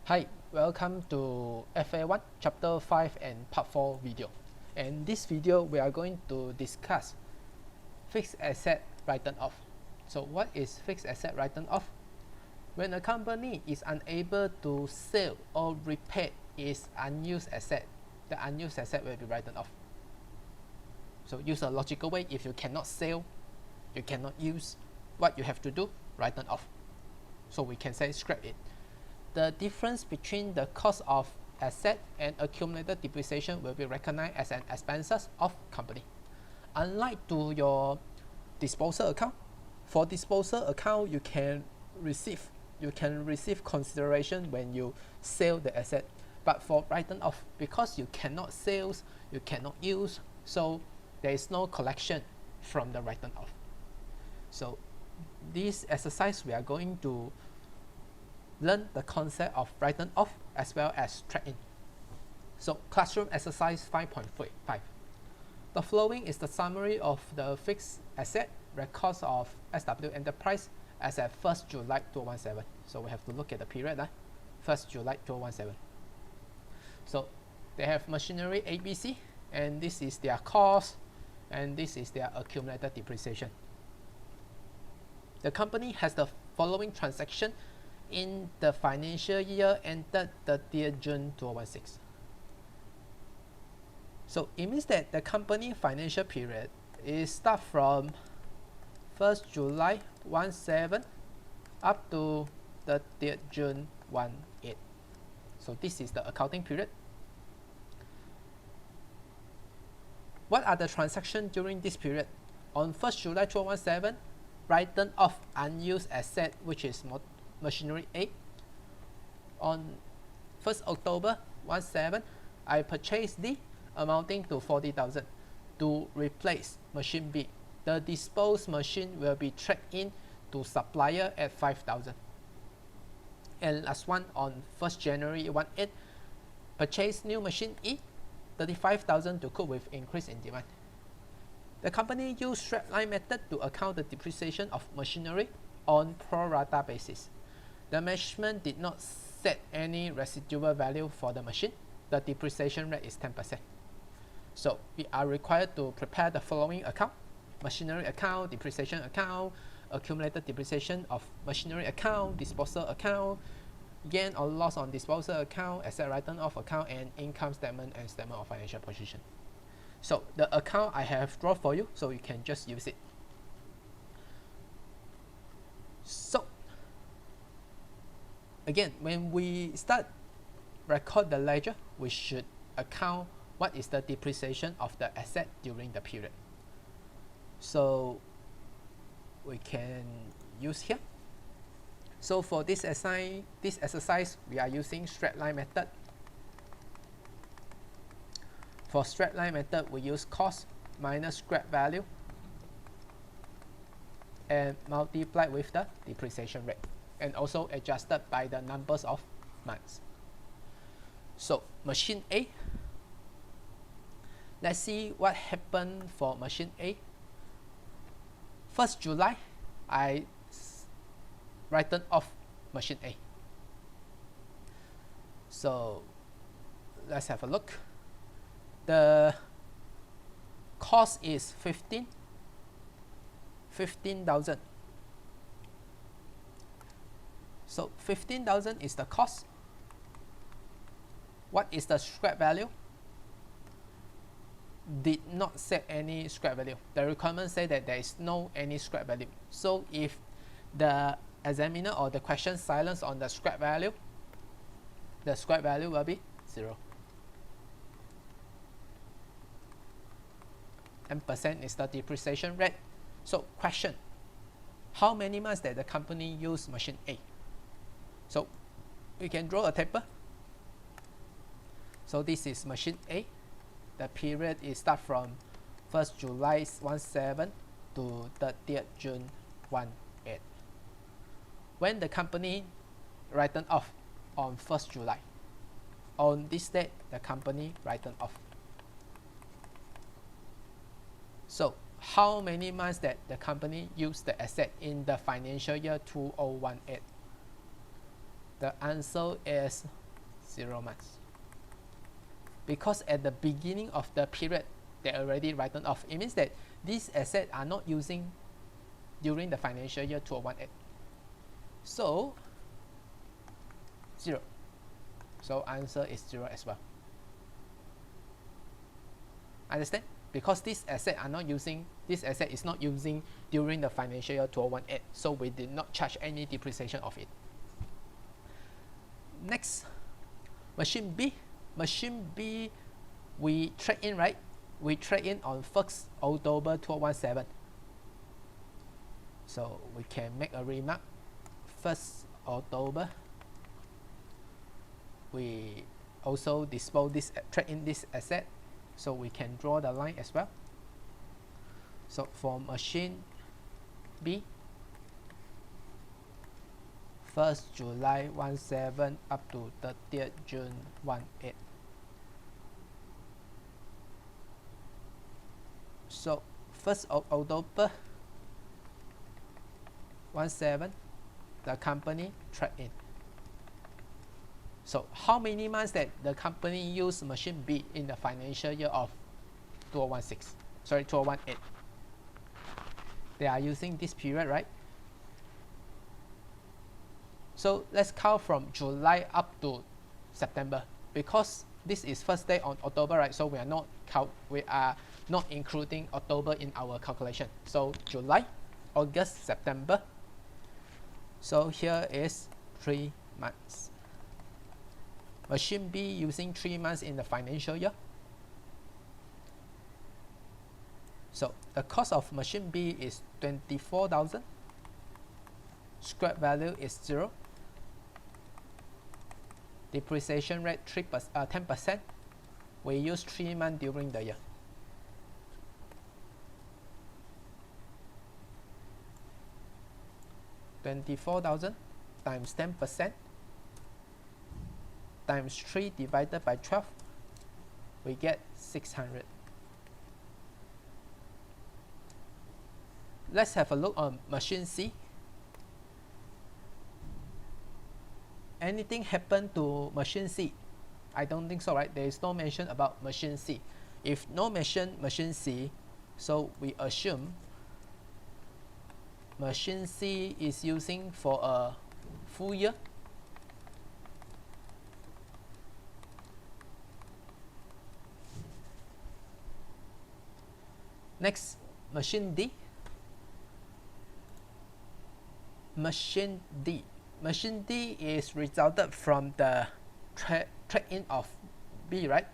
Hi, welcome to FA1 Chapter 5 and Part 4 video. In this video, we are going to discuss fixed asset written off. So what is fixed asset written off? When a company is unable to sell or repair its unused asset, the unused asset will be written off. So use a logical way, if you cannot sell, you cannot use, what you have to do, written off. So we can say scrap it. The difference between the cost of asset and accumulated depreciation will be recognized as an expenses of company. Unlike to your disposal account, for disposal account you can receive consideration when you sell the asset, but for written off, because you cannot sell, you cannot use, so there is no collection from the written off. So this exercise we are going to learn the concept of written off as well as trade-in. So classroom exercise 5.5. The following is the summary of the fixed asset records of SW Enterprise as at 1st July 2017. So we have to look at the period, 1st July 2017. So they have machinery ABC, and this is their cost, and this is their accumulated depreciation. The company has the following transaction in the financial year ended 30th June 2016. So it means that the company financial period is start from 1st July 17 up to 30th June 18. So this is the accounting period. What are the transactions during this period? On 1st July 2017, written off unused asset, which is machinery A. On 1st October 17, I purchased D amounting to 40,000 to replace machine B. The disposed machine will be tracked in to supplier at 5,000. And last one, on 1st January 18, purchase new machine E, 35,000 to cope with increase in demand. The company used straight line method to account the depreciation of machinery on pro rata basis. The management did not set any residual value for the machine. The depreciation rate is 10%. So we are required to prepare the following account: machinery account, depreciation account, accumulated depreciation of machinery account, disposal account, gain or loss on disposal account, asset written off account, and income statement and statement of financial position. So the account I have drawn for you, so you can just use it. So again, when we start record the ledger, we should account what is the depreciation of the asset during the period. So we can use here. So for this exercise, we are using straight line method. For straight line method, we use cost minus scrap value and multiply with the depreciation rate, and also adjusted by the numbers of months. So machine A, let's see what happened for machine A. 1st July, I written off machine A. So let's have a look. The cost is 15,000. So 15,000 is the cost. What is the scrap value? Did not set any scrap value. The requirement say that there is no any scrap value. So if the examiner or the question silence on the scrap value, the scrap value will be 0. 10% is the depreciation rate. So question, how many months that the company use machine A? So we can draw a table. So this is machine A. The period is start from 1st July 17 to 30th June 18. When the company written off on 1st July, on this date the company written off. So how many months that the company used the asset in the financial year 2018? The answer is 0 months. Because at the beginning of the period, they're already written off. It means that these assets are not using during the financial year 2018. So 0. So answer is 0 as well. Understand? Because this asset is not using during the financial year 2018. So we did not charge any depreciation of it. Next, machine B. Machine B, we trade in, right? We trade in on 1st October 2017. So we can make a remark. 1st October, we also trade in this asset. So we can draw the line as well. So for machine B, 1st July 17 up to 30th June 18. So 1st of October 17, the company trade in. So how many months that the company used machine B in the financial year of 2018? They are using this period, right? So let's count from July up to September, because this is first day on October, right? So we are not including October in our calculation. So July, August, September. So here is 3 months. Machine B using 3 months in the financial year. So the cost of machine B is 24,000. Scrap value is 0. Depreciation rate 10%. We use 3 months during the year. $24,000 times 10% times 3 divided by 12, we get 600. Let's have a look on machine C. Anything happen to machine C? I don't think so, right? There is no mention about machine C. If no mention machine C, so we assume machine C is using for a full year. Next, machine D. Machine D. Machine D is resulted from the trade-in of B, right?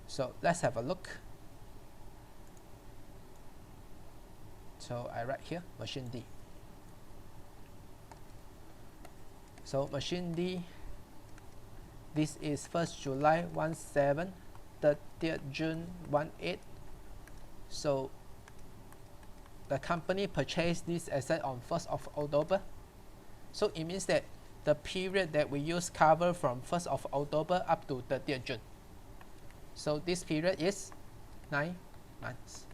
So let's have a look. So I write here machine D. So machine D, this is 1st July 17, 30th June 18. So the company purchased this asset on 1st of October. So it means that the period that we use cover from 1st of October up to 30th June. So this period is 9 months.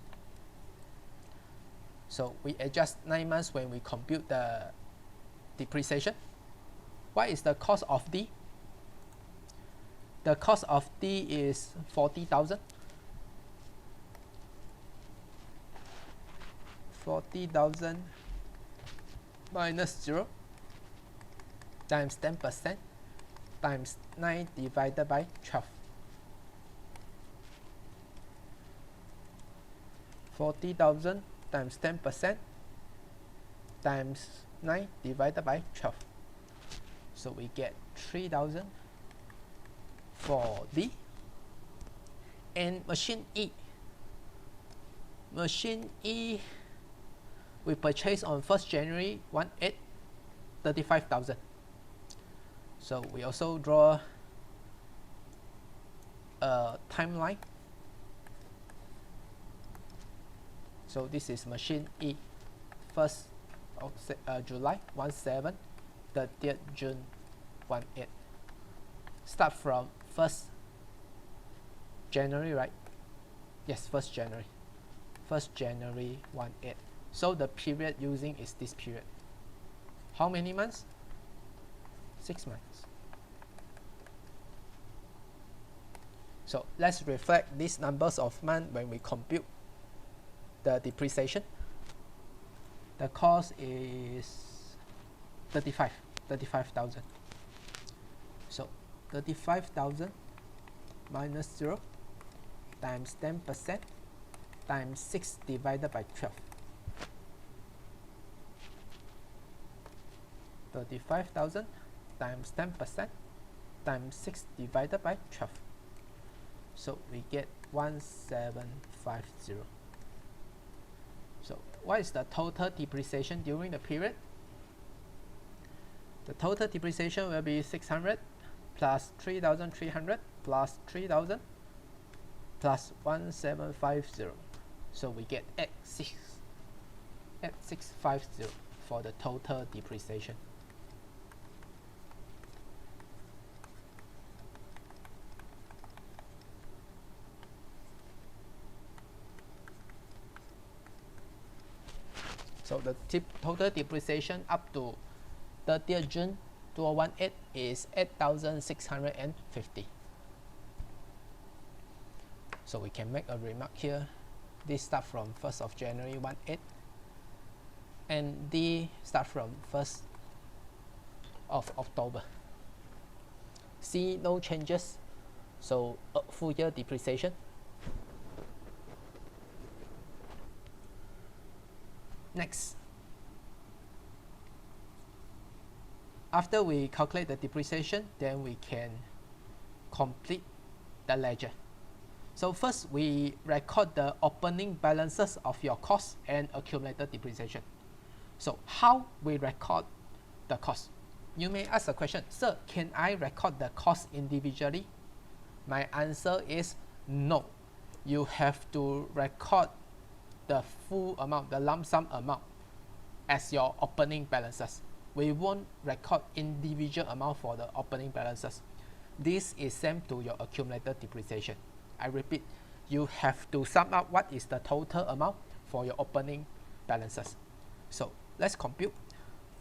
So we adjust 9 months when we compute the depreciation. What is the cost of D? The cost of D is 40,000. 40,000 minus 0 times 10% times 9 divided by 12. 40,000 times 10% times 9 divided by 12. So we get 3,000 for D. And machine E. Machine E, we purchased on 1st January 18, 35,000. So we also draw a timeline. So this is machine E, 1st of July 17, 30th June 18. Start from 1st January, right? Yes, 1st January. 1st January 18. So the period using is this period. How many months? 6 months. So let's reflect these numbers of months when we compute the depreciation. The cost is 35,000. So 35,000 minus 0 times 10% times 6 divided by 12. 35,000 times 10% times 6 divided by 12. So we get 1750. So what is the total depreciation during the period? The total depreciation will be 600 plus 3,300 plus 3,000 plus 1750. So we get 8650 for the total depreciation. So the total depreciation up to 30th June 2018 is 8,650. So we can make a remark here. This start from 1st of January 18 and D start from 1st of October. C, no changes. So full year depreciation. Next, after we calculate the depreciation, then we can complete the ledger. So first, we record the opening balances of your cost and accumulated depreciation. So how we record the cost? You may ask a question, sir, can I record the cost individually? My answer is no. You have to record the full amount, the lump sum amount as your opening balances. We won't record individual amount for the opening balances. This is same to your accumulated depreciation. I repeat, you have to sum up what is the total amount for your opening balances. So let's compute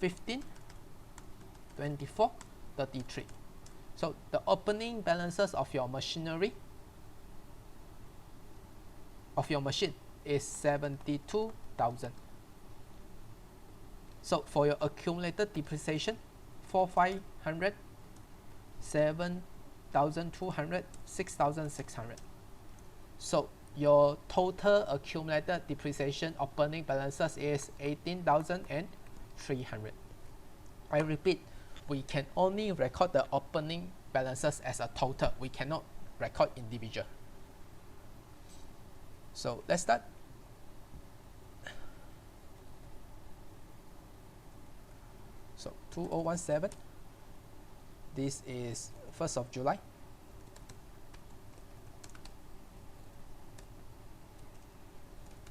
15, 24, 33. So the opening balances of your machinery, of your machine, is 72,000. So for your accumulated depreciation, 4,500, 7,200, 6,600. So your total accumulated depreciation opening balances is 18,300. I repeat, we can only record the opening balances as a total. We cannot record individual. So let's start. So 2017, this is 1st of July.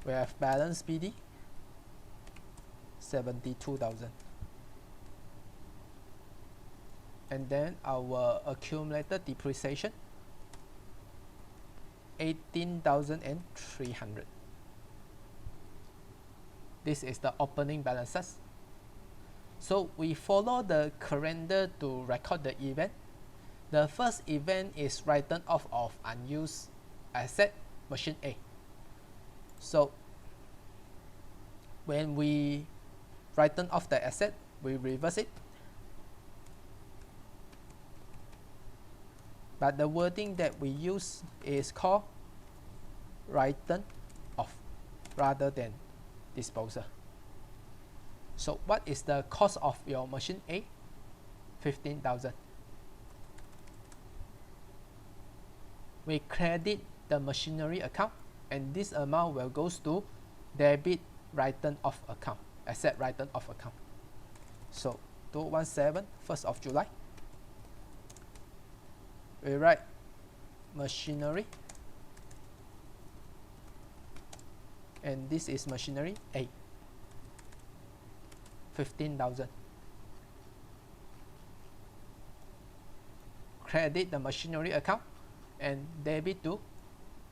We have balance PD 72,000, and then our accumulated depreciation 18,300. This is the opening balances. So we follow the calendar to record the event. The first event is written off of unused asset, machine A. So when we written off the asset, we reverse it. But the wording that we use is called written off rather than disposal. So what is the cost of your machine A? 15,000. We credit the machinery account, and this amount will goes to debit written off account, asset written off account. So 2017, 1st of July, we write machinery, and this is machinery A, 15,000. Credit the machinery account and debit to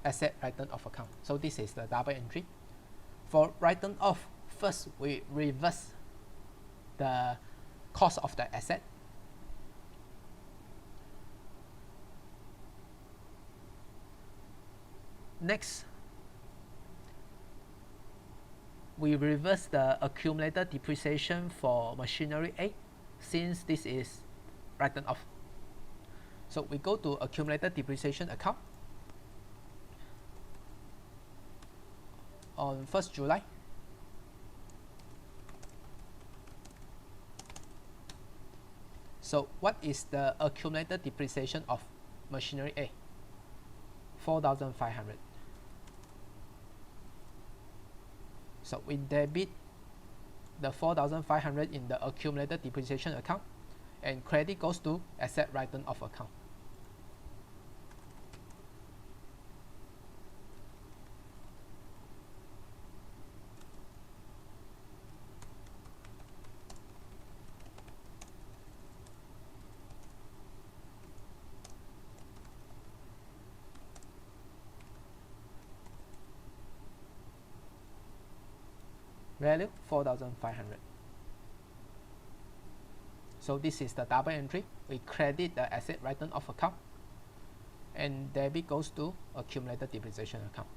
asset written off account. So this is the double entry. For written off, first we reverse the cost of the asset. next, we reverse the accumulated depreciation for machinery A, since this is written off. So we go to accumulated depreciation account on 1st July. So what is the accumulated depreciation of machinery A? 4,500. So we debit the 4,500 in the accumulated depreciation account, and credit goes to asset written off account. Value 4,500. So this is the double entry. We credit the asset written off account, and debit goes to accumulated depreciation account.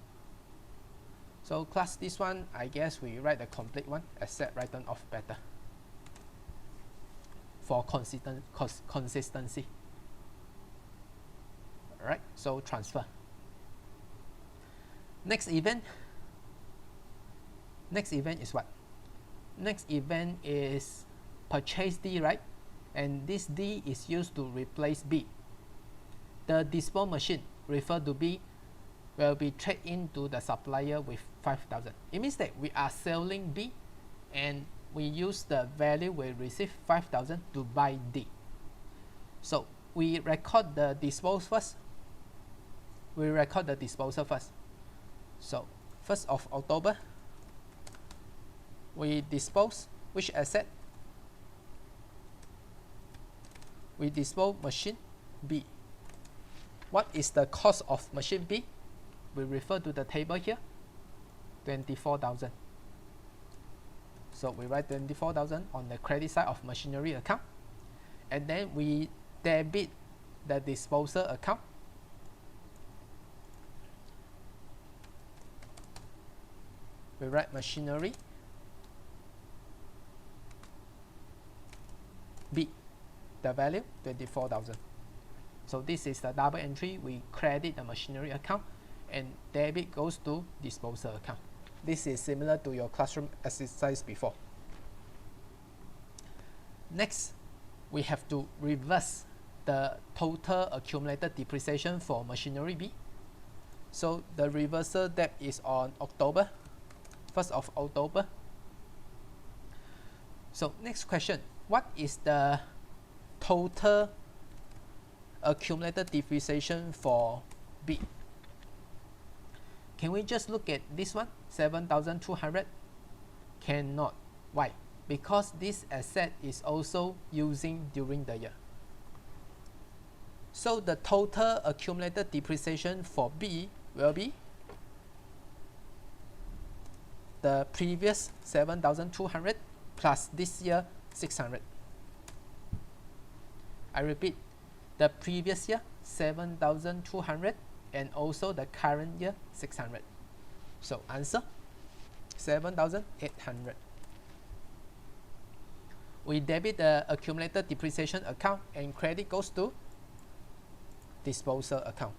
So class, this one, I guess we write the complete one, asset written off better, for consistency. Alright, so transfer. Next event is what? Next event is purchase D, right? And this D is used to replace B. The disposal machine referred to B will be traded into the supplier with 5,000. It means that we are selling B, and we use the value we receive 5,000 to buy D. So we record the disposal first. So 1st of October, we dispose which asset? We dispose machine B. What is the cost of machine B? We refer to the table here, 24,000. So we write 24,000 on the credit side of machinery account, and then we debit the disposal account. We write machinery B, the value 24,000. So this is the double entry. We credit the machinery account, and debit goes to disposal account. This is similar to your classroom exercise before. Next, we have to reverse the total accumulated depreciation for machinery B. So the reversal date is on October, 1st of October. So next question, what is the total accumulated depreciation for B? Can we just look at this one, 7,200? Cannot. Why? Because this asset is also using during the year. So the total accumulated depreciation for B will be the previous 7,200 plus this year 600. I repeat, the previous year 7,200 and also the current year 600. So answer 7,800. We debit the accumulated depreciation account, and credit goes to disposal account.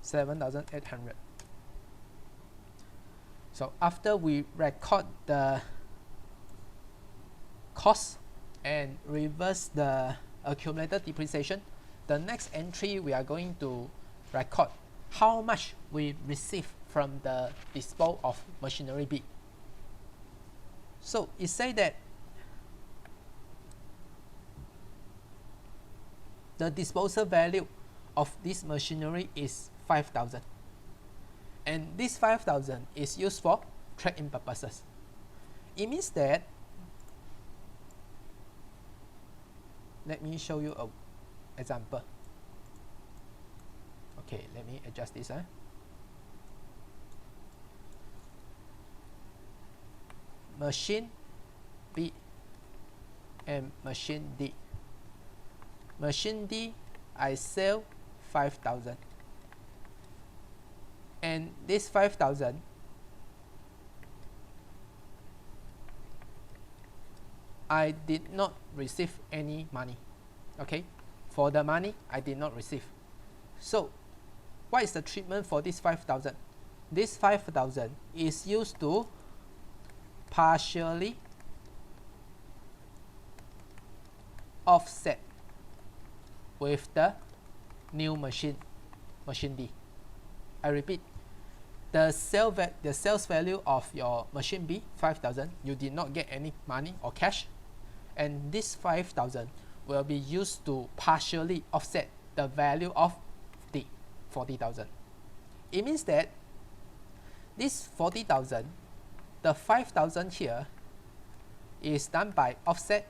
$7,800. So after we record the cost and reverse the accumulated depreciation, the next entry we are going to record how much we receive from the disposal of machinery B. So it say that the disposal value of this machinery is 5,000, and this 5,000 is used for trade-in purposes. It means that, let me show you an example. Okay, let me adjust this. machine B and machine D. Machine D, I sell 5,000, and this 5,000 I did not receive any money. Okay, for the money I did not receive. So what is the treatment for this 5,000? This 5,000 is used to partially offset with the new machine D. I repeat, the sales value of your machine B, 5,000, you did not get any money or cash, and this 5,000 will be used to partially offset the value of D, 40,000. It means that this 40,000, the 5,000 here is done by offset,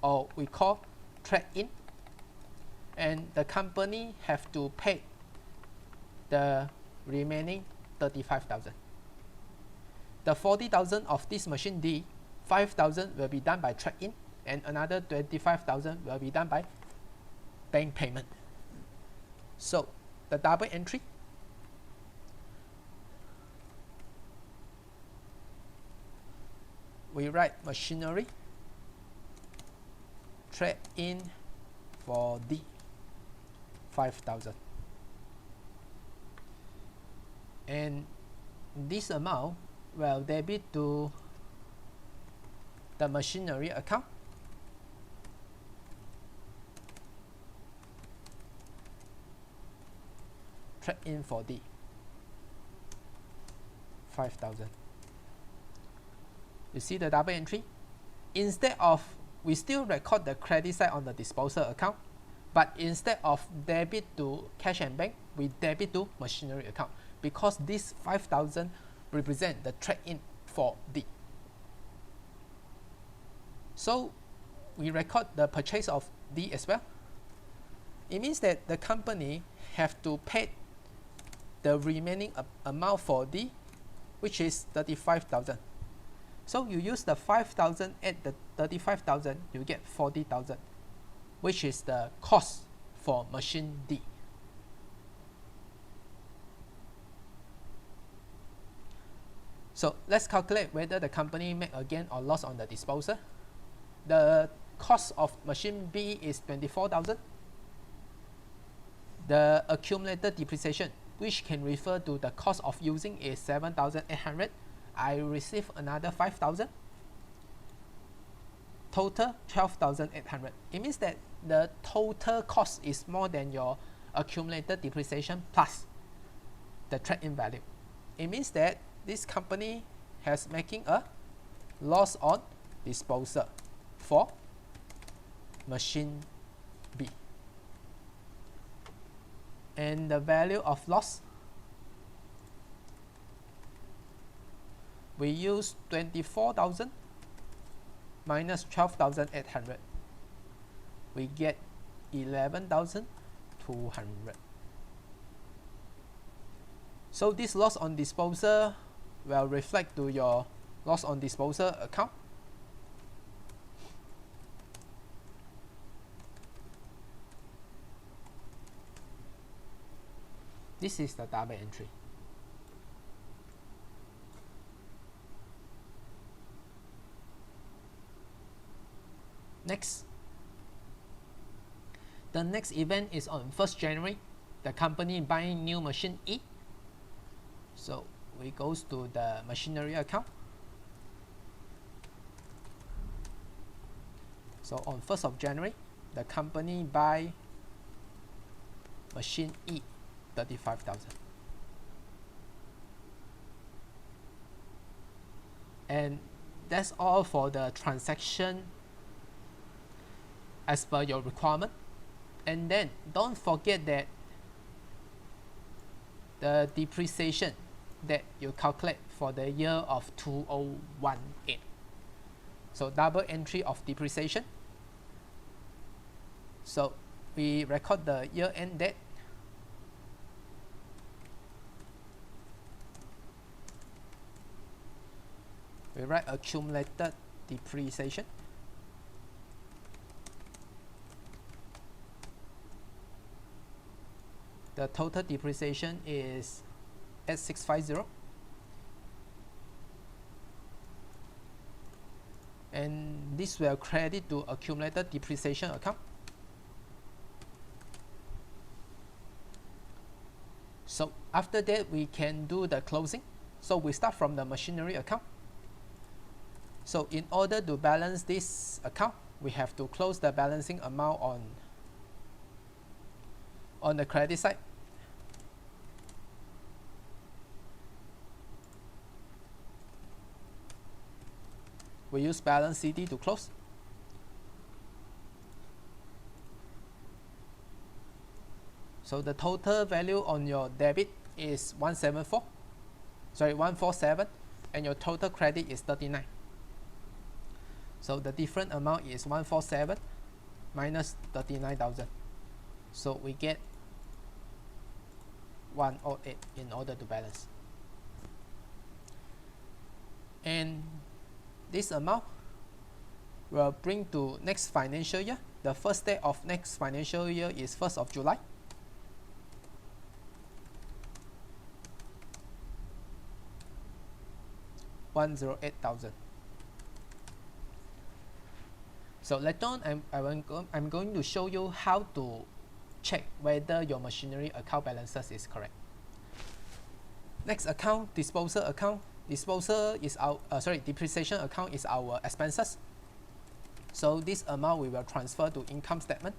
or we call trade-in, and the company have to pay the remaining 35,000. The 40,000 of this machine D, 5,000 will be done by trade-in, and another 25,000 will be done by bank payment. So the double entry, we write machinery trade-in for D, 5,000, and this amount will debit to the machinery account, trade-in for D, 5,000. You see the double entry? Instead of, we still record the credit side on the disposal account, but instead of debit to cash and bank, we debit to machinery account, because this 5,000 represent the trade-in for D. So we record the purchase of D as well. It means that the company have to pay the remaining amount for D, which is 35,000. So you use the 5,000 at the 35,000, you get 40,000, which is the cost for machine D. So let's calculate whether the company make a gain or loss on the disposal. The cost of machine B is 24,000. The accumulated depreciation, which can refer to the cost of using, is 7,800. I receive another 5,000. Total 12,800. It means that the total cost is more than your accumulated depreciation plus the trade-in value. It means that this company has making a loss on disposal for machine B. And the value of loss, we use 24,000 minus 12,800. We get 11,200. So this loss on disposal will reflect to your loss on disposal account. This is the double entry. Next, the next event is on 1st January. The company buying new machine E. So we goes to the machinery account. So on 1st of January, the company buy machine E, 35,000. And that's all for the transaction as per your requirement. And then don't forget that the depreciation that you calculate for the year of 2018. So double entry of depreciation. So we record the year end date. We we write accumulated depreciation. The total depreciation is 8650, and this will credit to accumulated depreciation account. So after that, we can do the closing. So we start from the machinery account. So in order to balance this account, we have to close the balancing amount on the credit side. We use balance CD to close. So the total value on your debit is 147, and your total credit is 39. So the different amount is 147 minus 39,000. So we get 108 in order to balance. And this amount will bring to next financial year. The first day of next financial year is 1st of July. $108,000. So later on, I'm going to show you how to check whether your machinery account balances is correct. Next account, disposal account. Disposal is our depreciation account is our expenses. So this amount we will transfer to income statement.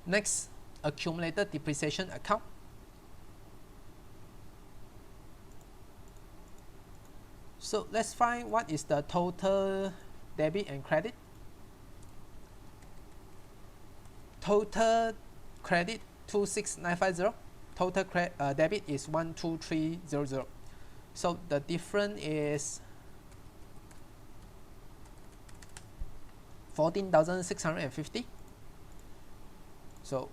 Next, accumulated depreciation account. So let's find what is the total debit and credit. Total credit 26950. Total debit is 12300. So the difference is 14,650. So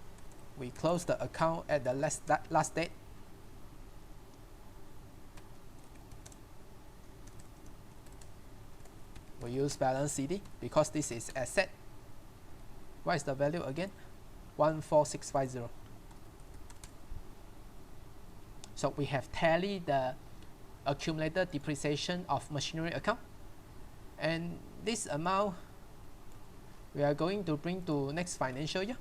we close the account at the last date. We use balance CD because this is asset. What is the value again? 14650. So we have tallied the accumulated depreciation of machinery account, and this amount we are going to bring to next financial year.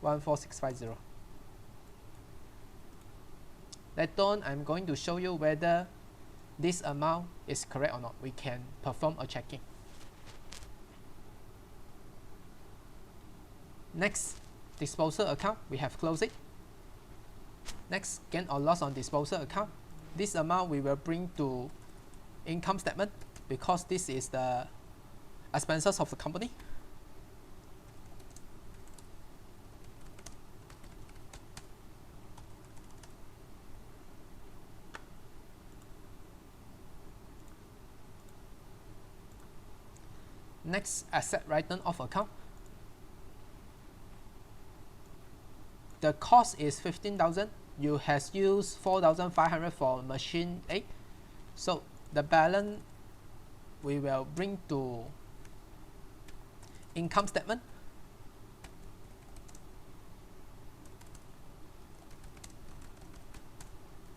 14650. Later on, I'm going to show you whether this amount is correct or not. We can perform a checking. Next, disposal account, we have closed it. Next, gain or loss on disposal account. This amount we will bring to income statement because this is the expenses of the company. Next, asset written off account. The cost is 15,000. You has used 4,500 for machine A. So the balance we will bring to income statement.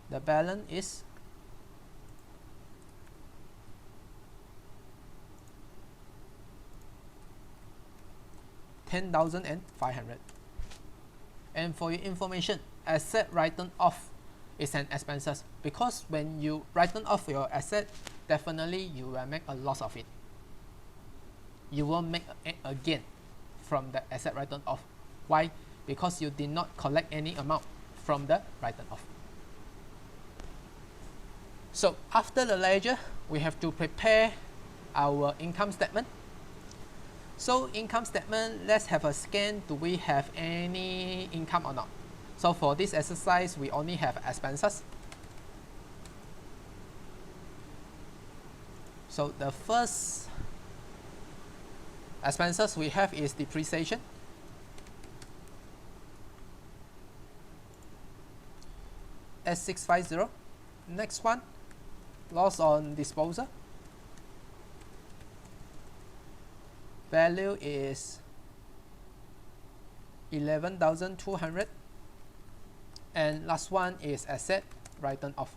The balance is 10,500. And for your information, asset written off is an expenses because when you written off your asset, definitely you will make a loss of it. You won't make a gain from the asset written off. Why? Because you did not collect any amount from the written off. So after the ledger, we have to prepare our income statement. So income statement, let's have a scan. Do we have any income or not? So for this exercise, we only have expenses. So the first Expenses we have is depreciation, S650. Next one, loss on disposal. Value is 11,200. And last one is asset written off.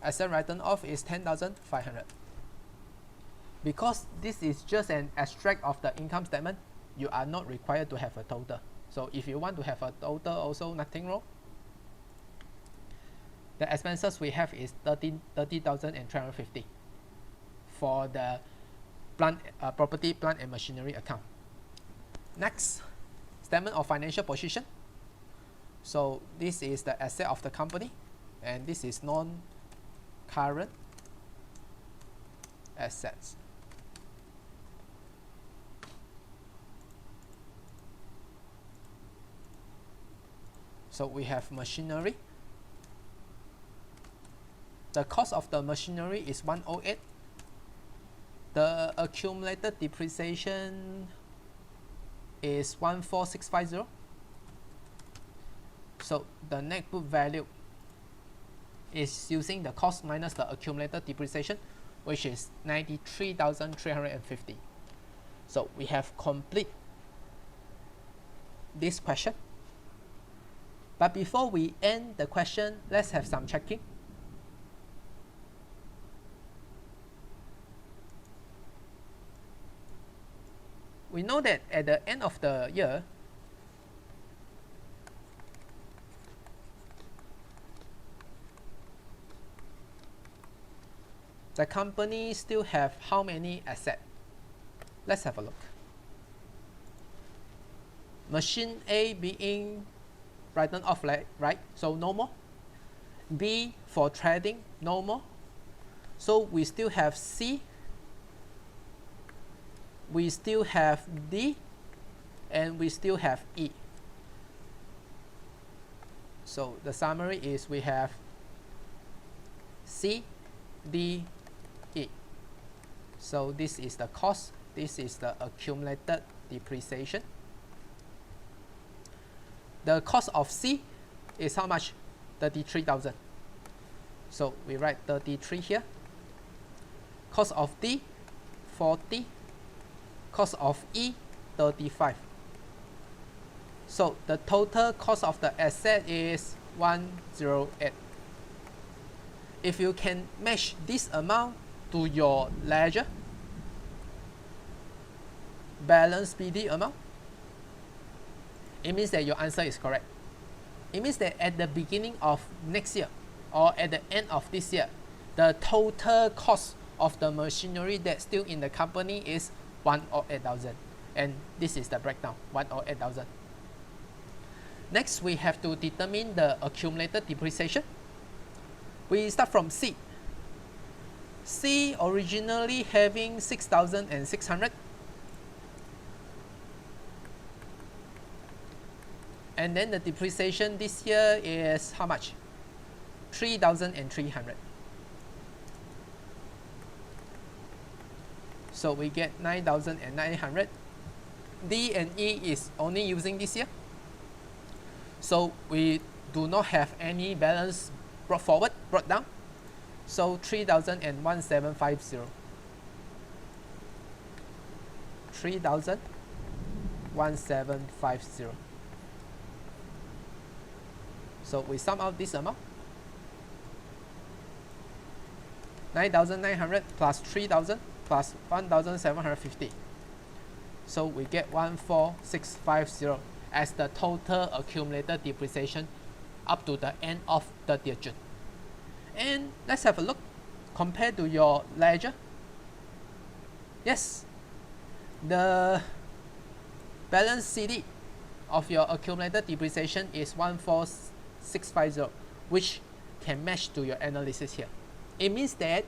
Asset written off is 10,500. Because this is just an extract of the income statement, you are not required to have a total. So if you want to have a total, also nothing wrong. The expenses we have is 30,350 for the property, plant and machinery account. Next, statement of financial position. So this is the asset of the company, and this is non-current assets. So we have machinery. The cost of the machinery is 108. The accumulated depreciation is 14650. So the net book value is using the cost minus the accumulated depreciation, which is 93,350. So we have complete this question. But before we end the question, let's have some checking. We know that at the end of the year, the company still have how many assets? Let's have a look. Machine A being written off, right? So no more. B for trading, no more. So we still have C, we still have D, and we still have E. So the summary is we have C, D, E. So this is the cost, this is the accumulated depreciation. The cost of C is how much? 33,000. So we write 33 here. Cost of D, 40. Cost of E, 35. So the total cost of the asset is 108. If you can match this amount to your ledger balance PD amount, it means that your answer is correct. It means that at the beginning of next year or at the end of this year, the total cost of the machinery that's still in the company is 108,000. And this is the breakdown, 108,000. Next, we have to determine the accumulated depreciation. We start from C. C originally having 6,600. And then the depreciation this year is how much? 3,300. So we get 9,900. D and E is only using this year. So we do not have any balance brought down. So 3,1750. 3,1750. So we sum out this amount. 9,900 plus 3,000 plus 1,750. So we get 14650 as the total accumulated depreciation up to the end of 30th June. And let's have a look compared to your ledger. Yes, the balance CD of your accumulated depreciation is 14650, which can match to your analysis here. It means that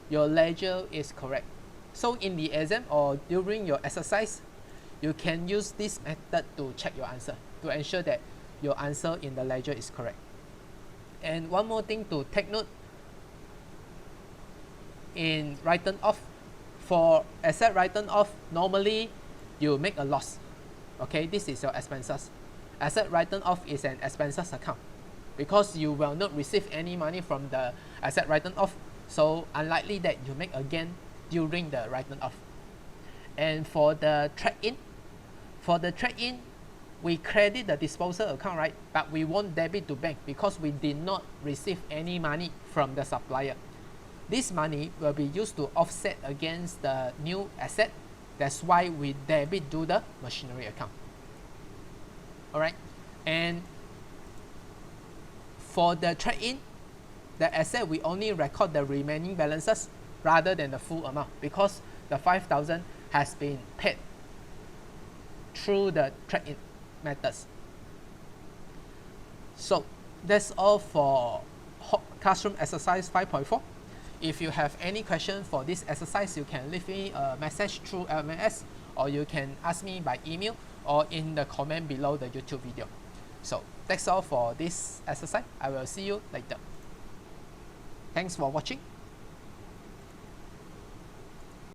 your ledger is correct. So in the exam or during your exercise, you can use this method to check your answer, to ensure that your answer in the ledger is correct. And one more thing to take note, in written off for asset written off, normally you make a loss. Okay, this is your expenses. Asset written off is an expenses account because you will not receive any money from the asset written off, so unlikely that you make a gain during the written off. And for the trade-in, we credit the disposal account, right? But we won't debit to bank because we did not receive any money from the supplier. This money will be used to offset against the new asset. That's why we debit to the machinery account. Alright, and for the trade-in, the asset we only record the remaining balances rather than the full amount because the 5,000 has been paid through the trade-in methods. So that's all for classroom exercise 5.4. If you have any question for this exercise, you can leave me a message through LMS, or you can ask me by email or in the comment below the YouTube video. So that's all for this exercise. I will see you later. Thanks for watching.